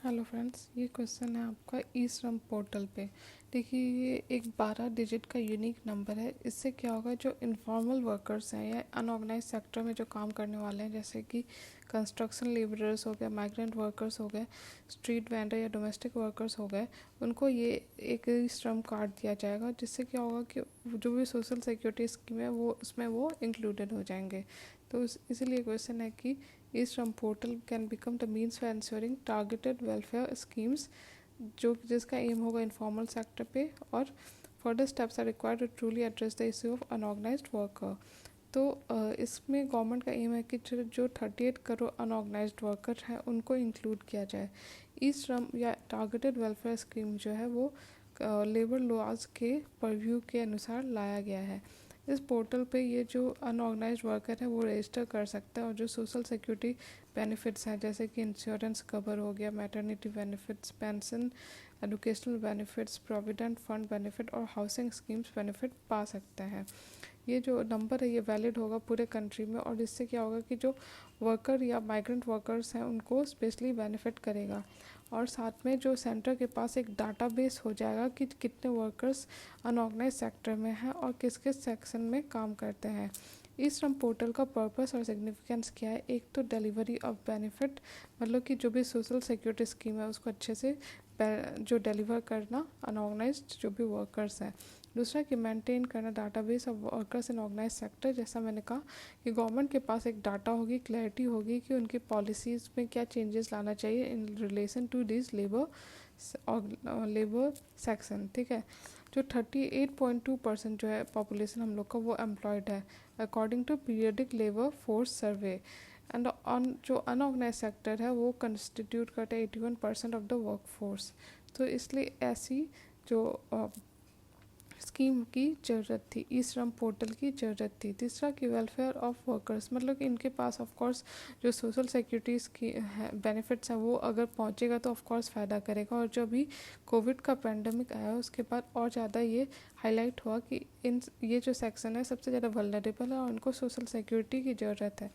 Hello friends, ये question है आपका ई श्रम पोर्टल पे। देखिए, ये एक 12 डिजिट का यूनिक नंबर है। इससे क्या होगा, जो इनफॉर्मल वर्कर्स हैं या अनऑर्गेनाइज सेक्टर में जो काम करने वाले हैं, जैसे कि कंस्ट्रक्शन लेबरर्स हो गए, माइग्रेंट वर्कर्स हो गए, स्ट्रीट वेंडर या डोमेस्टिक वर्कर्स हो गए, उनको ये एक ई श्रम कार्ड दिया जाएगा। जिससे क्या होगा कि जो भी सोशल सिक्योरिटी स्कीम है वो उसमें वो इंक्लूडेड हो जाएंगे। तो इसीलिए क्वेश्चन है कि E-Shram portal can become the means for ensuring targeted welfare schemes, जो जिसका एम होगा इनफॉर्मल सेक्टर पे, और further steps are required to truly address the issue of unorganised worker. तो इसमें गवर्नमेंट का एम है कि जो 38 करोड़ अनऑर्गेनाइज्ड वर्कर हैं उनको इंक्लूड किया जाए। ई श्रम या टारगेटेड वेलफेयर स्कीम जो है वो लेबर लॉज के परव्यू के अनुसार लाया गया है। इस पोर्टल पे ये जो अनऑर्गेनाइज्ड वर्कर है वो रजिस्टर कर सकता है, और जो सोशल सिक्योरिटी बेनिफिट्स हैं जैसे कि इंश्योरेंस कवर हो गया, maternity benefits, pension, educational benefits, provident fund benefit और हाउसिंग स्कीम्स बेनिफिट पा सकते हैं। ये जो नंबर है ये वैलिड होगा पूरे कंट्री में, और इससे क्या होगा कि जो वर्कर या माइग्रेंट वर्कर्स हैं उनको स्पेशली बेनिफिट करेगा। और साथ में जो सेंटर के पास एक डाटाबेस हो जाएगा कि कितने वर्कर्स अनऑर्गेनाइज सेक्टर में हैं और किस किस सेक्शन में काम करते हैं। इस श्रम पोर्टल का पर्पस और सिग्निफिकेंस क्या है? एक तो डिलीवरी ऑफ बेनिफिट, मतलब कि जो भी सोशल सिक्योरिटी स्कीम है उसको अच्छे से जो डिलीवर करना अनऑर्गेनाइज्ड जो भी वर्कर्स हैं। दूसरा कि मेंटेन करना database of workers in organise sector. जैसा मैंने कहा कि गवर्नमेंट के पास एक डाटा होगी, क्लैरिटी होगी कि उनकी पॉलिसीज़ में क्या चेंजेस लाना चाहिए in relation to this labour section. ठीक है, जो 38.2% जो है पॉपुलेशन हम लोग का वो एम्प्लॉयड है according to periodic labour force survey. And जो अनऑर्गेनाइज सेक्टर है वो कंस्टिट्यूट करता है 81% ऑफ द वर्क फोर्स। तो इसलिए ऐसी जो स्कीम की ज़रूरत थी, ई श्रम पोर्टल की ज़रूरत थी। तीसरा कि वेलफेयर ऑफ वर्कर्स, मतलब कि इनके पास ऑफ कोर्स जो सोशल सिक्योरिटीज़ की बेनिफिट्स हैं वो अगर पहुंचेगा तो ऑफ कोर्स फ़ायदा करेगा। और जो अभी कोविड का पेंडेमिक आया उसके बाद और ज़्यादा ये हाईलाइट हुआ कि ये जो सेक्शन है सबसे ज़्यादा वल्नरेबल है और उनको सोशल सिक्योरिटी की ज़रूरत है।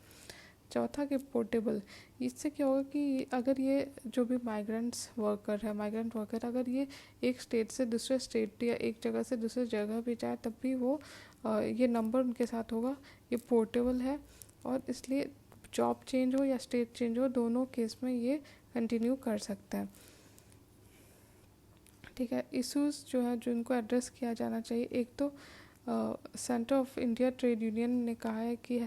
चौथा कि पोर्टेबल, इससे क्या होगा कि अगर ये जो भी माइग्रेंट वर्कर अगर ये एक स्टेट से दूसरे स्टेट या एक जगह से दूसरे जगह भी जाए तब भी वो ये नंबर उनके साथ होगा। ये पोर्टेबल है और इसलिए जॉब चेंज हो या स्टेट चेंज हो दोनों केस में ये कंटिन्यू कर सकते हैं। ठीक है, इश्यूज जो है जो इनको एड्रेस किया जाना चाहिए, एक तो centre of India trade union ने कहा है कि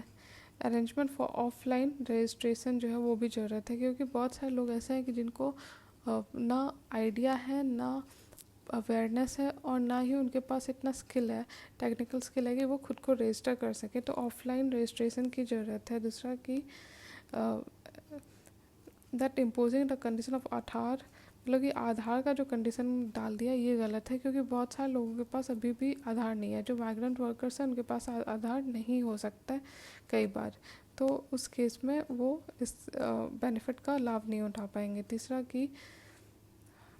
अरेंजमेंट फॉर ऑफलाइन रजिस्ट्रेशन जो है वो भी ज़रूरत है, क्योंकि बहुत सारे लोग ऐसे हैं कि जिनको ना आइडिया है, ना अवेयरनेस है और ना ही उनके पास इतना स्किल है, टेक्निकल स्किल है कि वो खुद को रजिस्टर कर सके। तो ऑफलाइन रजिस्ट्रेशन की ज़रूरत है। दूसरा कि that imposing the condition of Aadhaar, मतलब कि आधार का जो कंडीशन डाल दिया ये गलत है, क्योंकि बहुत सारे लोगों के पास अभी भी आधार नहीं है। जो माइग्रेंट वर्कर्स हैं उनके पास आधार नहीं हो सकता है कई बार, तो उस केस में वो इस बेनिफिट का लाभ नहीं उठा पाएंगे। तीसरा कि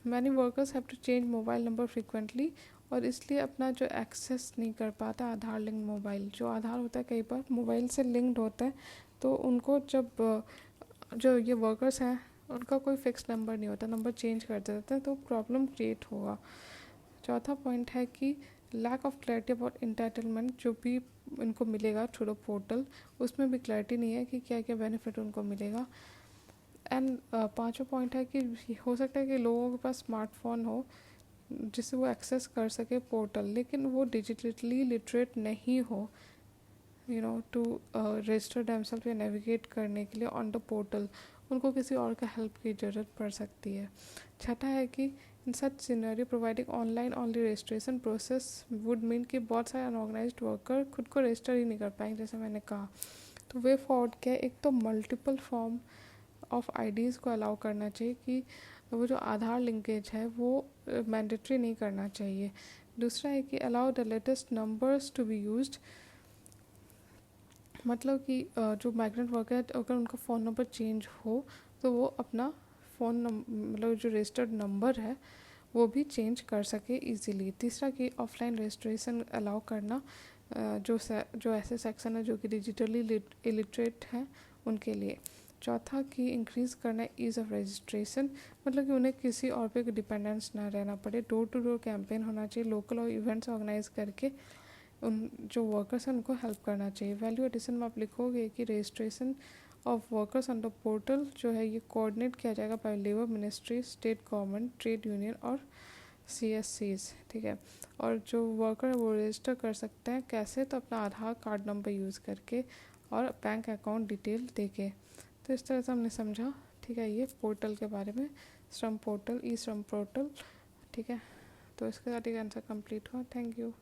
many workers have to change mobile number frequently, और इसलिए अपना जो एक्सेस नहीं कर पाता आधार लिंक मोबाइल, जो आधार होता है कई बार मोबाइल से लिंक्ड होता है, तो उनको जब जो ये वर्कर्स हैं उनका कोई फिक्स नंबर नहीं होता, नंबर चेंज कर देते हैं तो प्रॉब्लम क्रिएट होगा। चौथा पॉइंट है कि lack of clarity about entitlement, जो भी इनको मिलेगा थ्रू द पोर्टल उसमें भी क्लैरिटी नहीं है कि क्या क्या बेनिफिट उनको मिलेगा। एंड पांचवा पॉइंट है कि हो सकता है कि लोगों के पास स्मार्टफोन हो जिससे वो एक्सेस कर सके पोर्टल, लेकिन वो डिजिटली लिटरेट नहीं हो टू रजिस्टर देमसेल्फ या नेविगेट करने के लिए ऑन द पोर्टल, उनको किसी और का हेल्प की ज़रूरत पड़ सकती है। छठा है कि in such scenario providing online only registration process would mean कि बहुत सारे अनऑर्गेनाइज्ड वर्कर खुद को रजिस्टर ही नहीं कर पाएंगे, जैसे मैंने कहा। तो वे फॉरवर्ड क्या है, एक तो मल्टीपल फॉर्म ऑफ आईडीज़ को अलाउ करना चाहिए कि वो जो आधार लिंकेज है वो मैंडेटरी नहीं करना चाहिए। दूसरा है कि allow the latest numbers to be used, मतलब कि जो माइग्रेंट वर्कर अगर उनका फ़ोन नंबर चेंज हो तो वो अपना फ़ोन मतलब जो रजिस्टर्ड नंबर है वो भी चेंज कर सके इजीली। तीसरा कि ऑफलाइन रजिस्ट्रेशन अलाउ करना, जो ऐसे सेक्शन है जो कि डिजिटली इलिटरेट हैं उनके लिए। चौथा कि इंक्रीज़ करना है ईज़ ऑफ रजिस्ट्रेशन, मतलब कि उन्हें किसी और पे डिपेंडेंस ना रहना पड़े। डोर टू डोर कैंपेन होना चाहिए, लोकल और इवेंट्स ऑर्गेनाइज करके उन जो वर्कर्स हैं उनको हेल्प करना चाहिए। वैल्यू एडिशन में आप लिखोगे कि registration of workers under portal जो है ये कोऑर्डिनेट किया जाएगा by labour ministry, state government, trade union और CSCs, ठीक है। और जो वर्कर है वो रजिस्टर कर सकते हैं कैसे, तो अपना आधार कार्ड नंबर यूज़ करके और बैंक अकाउंट डिटेल देके। तो इस तरह से हमने समझा, ठीक है, ये पोर्टल के बारे में, श्रम पोर्टल, ई श्रम पोर्टल, ठीक है। तो इसके साथ एक आंसर कंप्लीट हुआ। Thank you.